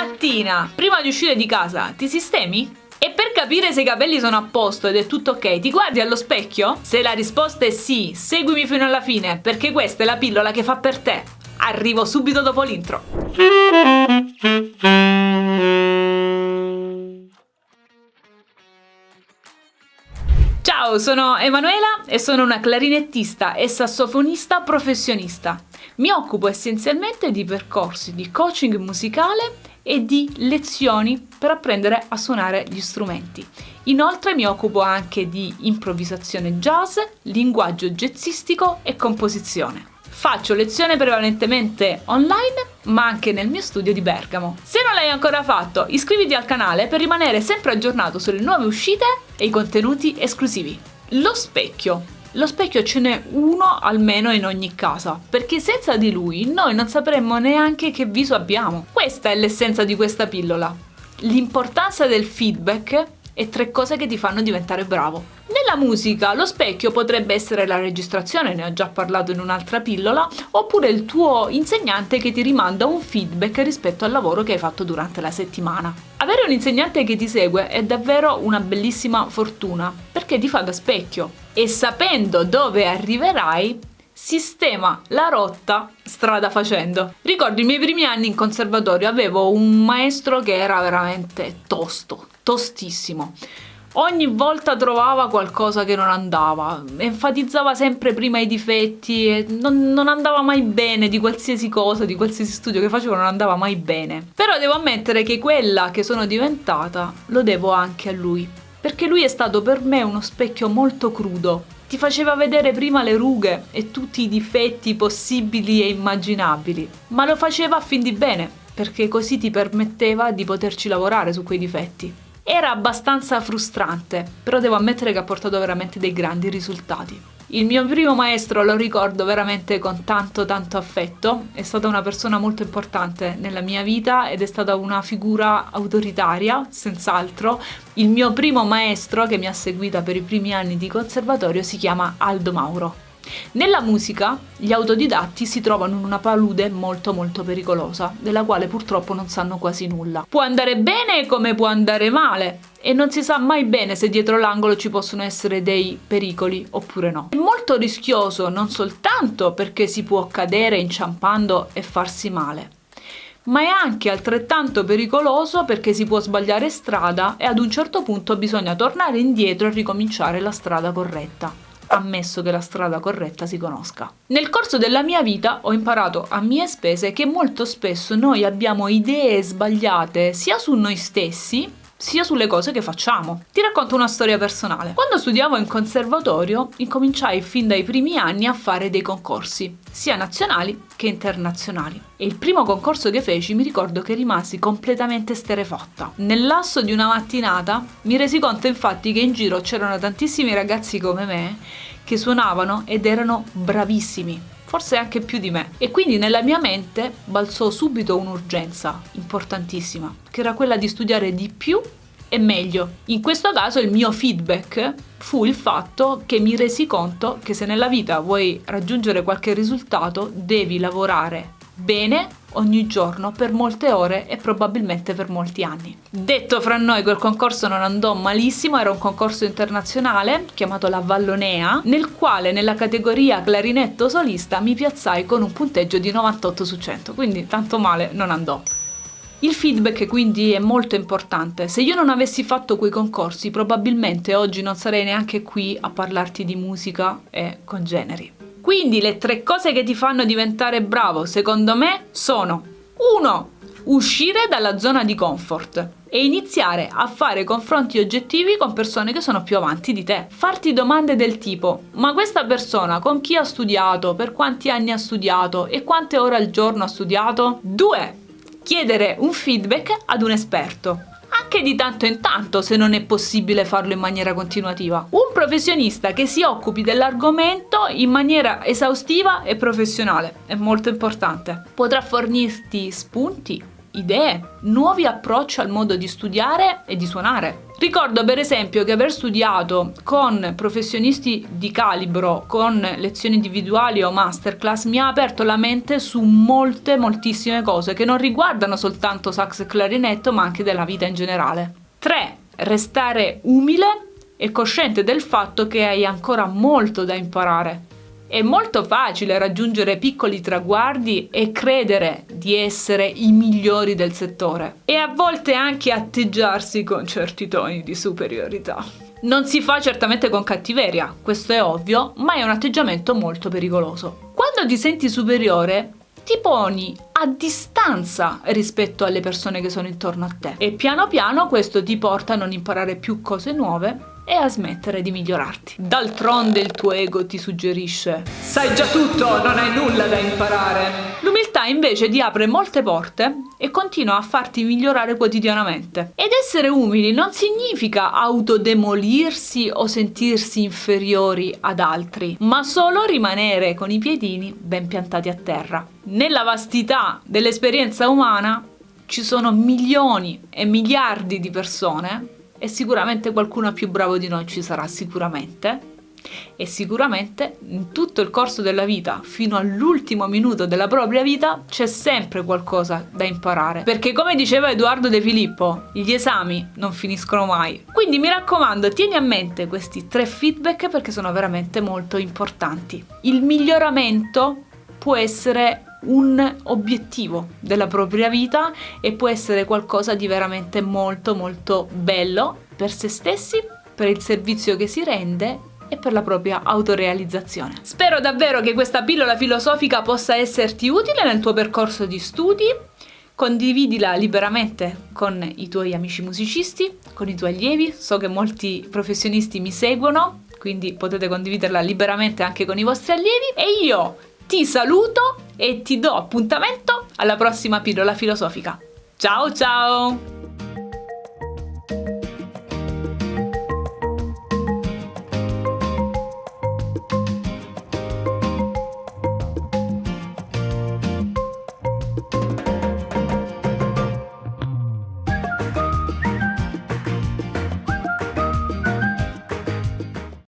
mattina, prima di uscire di casa, ti sistemi? E per capire se i capelli sono a posto ed è tutto ok, ti guardi allo specchio? Se la risposta è sì, seguimi fino alla fine, perché questa è la pillola che fa per te. Arrivo subito dopo l'intro. Ciao, sono Emanuela e sono una clarinettista e sassofonista professionista. Mi occupo essenzialmente di percorsi di coaching musicale e di lezioni per apprendere a suonare gli strumenti. Inoltre mi occupo anche di improvvisazione jazz, linguaggio jazzistico e composizione. Faccio lezione prevalentemente online, ma anche nel mio studio di Bergamo. Se non l'hai ancora fatto, iscriviti al canale per rimanere sempre aggiornato sulle nuove uscite e i contenuti esclusivi. Lo specchio. Lo specchio ce n'è uno almeno in ogni casa, perché senza di lui noi non sapremmo neanche che viso abbiamo. Questa è l'essenza di questa pillola. L'importanza del feedback e 3 cose che ti fanno diventare bravo. Nella musica lo specchio potrebbe essere la registrazione, ne ho già parlato in un'altra pillola, oppure il tuo insegnante che ti rimanda un feedback rispetto al lavoro che hai fatto durante la settimana. Avere un insegnante che ti segue è davvero una bellissima fortuna, perché ti fa da specchio e sapendo dove arriverai sistema la rotta strada facendo. Ricordo i miei primi anni in conservatorio, avevo un maestro che era veramente tostissimo. Ogni volta trovava qualcosa che non andava, enfatizzava sempre prima i difetti e non andava mai bene di qualsiasi cosa, di qualsiasi studio che facevo non andava mai bene. Però devo ammettere che quella che sono diventata lo devo anche a lui, perché lui è stato per me uno specchio molto crudo. Ti faceva vedere prima le rughe e tutti i difetti possibili e immaginabili, ma lo faceva a fin di bene, perché così ti permetteva di poterci lavorare su quei difetti. Era abbastanza frustrante, però devo ammettere che ha portato veramente dei grandi risultati. Il mio primo maestro lo ricordo veramente con tanto affetto, è stata una persona molto importante nella mia vita ed è stata una figura autoritaria, senz'altro. Il mio primo maestro che mi ha seguita per i primi anni di conservatorio si chiama Aldo Mauro. Nella musica gli autodidatti si trovano in una palude molto pericolosa, della quale purtroppo non sanno quasi nulla. Può andare bene come può andare male e non si sa mai bene se dietro l'angolo ci possono essere dei pericoli oppure no. È molto rischioso non soltanto perché si può cadere inciampando e farsi male, ma è anche altrettanto pericoloso perché si può sbagliare strada e ad un certo punto bisogna tornare indietro e ricominciare la strada corretta. Ammesso che la strada corretta si conosca. Nel corso della mia vita ho imparato a mie spese che molto spesso noi abbiamo idee sbagliate sia su noi stessi sia sulle cose che facciamo. Ti racconto una storia personale. Quando studiavo in conservatorio incominciai fin dai primi anni a fare dei concorsi, sia nazionali che internazionali. E il primo concorso che feci mi ricordo che rimasi completamente esterrefatta. Nel lasso di una mattinata mi resi conto infatti che in giro c'erano tantissimi ragazzi come me che suonavano ed erano bravissimi, forse anche più di me. E quindi nella mia mente balzò subito un'urgenza importantissima, che era quella di studiare di più e meglio. In questo caso il mio feedback fu il fatto che mi resi conto che se nella vita vuoi raggiungere qualche risultato devi lavorare bene ogni giorno per molte ore e probabilmente per molti anni. Detto fra noi, quel concorso non andò malissimo, era un concorso internazionale chiamato la Vallonea, nel quale nella categoria clarinetto solista mi piazzai con un punteggio di 98 su 100, quindi tanto male non andò. Il feedback quindi è molto importante. Se io non avessi fatto quei concorsi probabilmente oggi non sarei neanche qui a parlarti di musica e congeneri. Quindi le 3 cose che ti fanno diventare bravo, secondo me, sono 1. Uscire dalla zona di comfort e iniziare a fare confronti oggettivi con persone che sono più avanti di te. Farti domande del tipo: ma questa persona con chi ha studiato, per quanti anni ha studiato e quante ore al giorno ha studiato? 2. Chiedere un feedback ad un esperto. Anche di tanto in tanto, se non è possibile farlo in maniera continuativa. Un professionista che si occupi dell'argomento in maniera esaustiva e professionale è molto importante. Potrà fornirti spunti, idee, nuovi approcci al modo di studiare e di suonare. Ricordo per esempio che aver studiato con professionisti di calibro, con lezioni individuali o masterclass, mi ha aperto la mente su moltissime cose che non riguardano soltanto sax e clarinetto, ma anche della vita in generale. 3. Restare umile e cosciente del fatto che hai ancora molto da imparare. È molto facile raggiungere piccoli traguardi e credere di essere i migliori del settore, e a volte anche atteggiarsi con certi toni di superiorità. Non si fa certamente con cattiveria, questo è ovvio, ma è un atteggiamento molto pericoloso. Quando ti senti superiore, ti poni a distanza rispetto alle persone che sono intorno a te, e piano piano questo ti porta a non imparare più cose nuove e a smettere di migliorarti. D'altronde il tuo ego ti suggerisce: sai già tutto, non hai nulla da imparare. L'umiltà invece ti apre molte porte e continua a farti migliorare quotidianamente. Ed essere umili non significa autodemolirsi o sentirsi inferiori ad altri, ma solo rimanere con i piedini ben piantati a terra. Nella vastità dell'esperienza umana ci sono milioni e miliardi di persone, e sicuramente qualcuno più bravo di noi ci sarà sicuramente, e sicuramente in tutto il corso della vita, fino all'ultimo minuto della propria vita, c'è sempre qualcosa da imparare, perché come diceva Edoardo De Filippo, gli esami non finiscono mai. Quindi mi raccomando, tieni a mente questi 3 feedback perché sono veramente molto importanti. Il miglioramento può essere un obiettivo della propria vita e può essere qualcosa di veramente molto bello per se stessi, per il servizio che si rende e per la propria autorealizzazione. Spero davvero che questa pillola filosofica possa esserti utile nel tuo percorso di studi. Condividila liberamente con i tuoi amici musicisti, con i tuoi allievi. So che molti professionisti mi seguono, quindi potete condividerla liberamente anche con i vostri allievi. E io ti saluto e ti do appuntamento alla prossima pillola filosofica. Ciao ciao!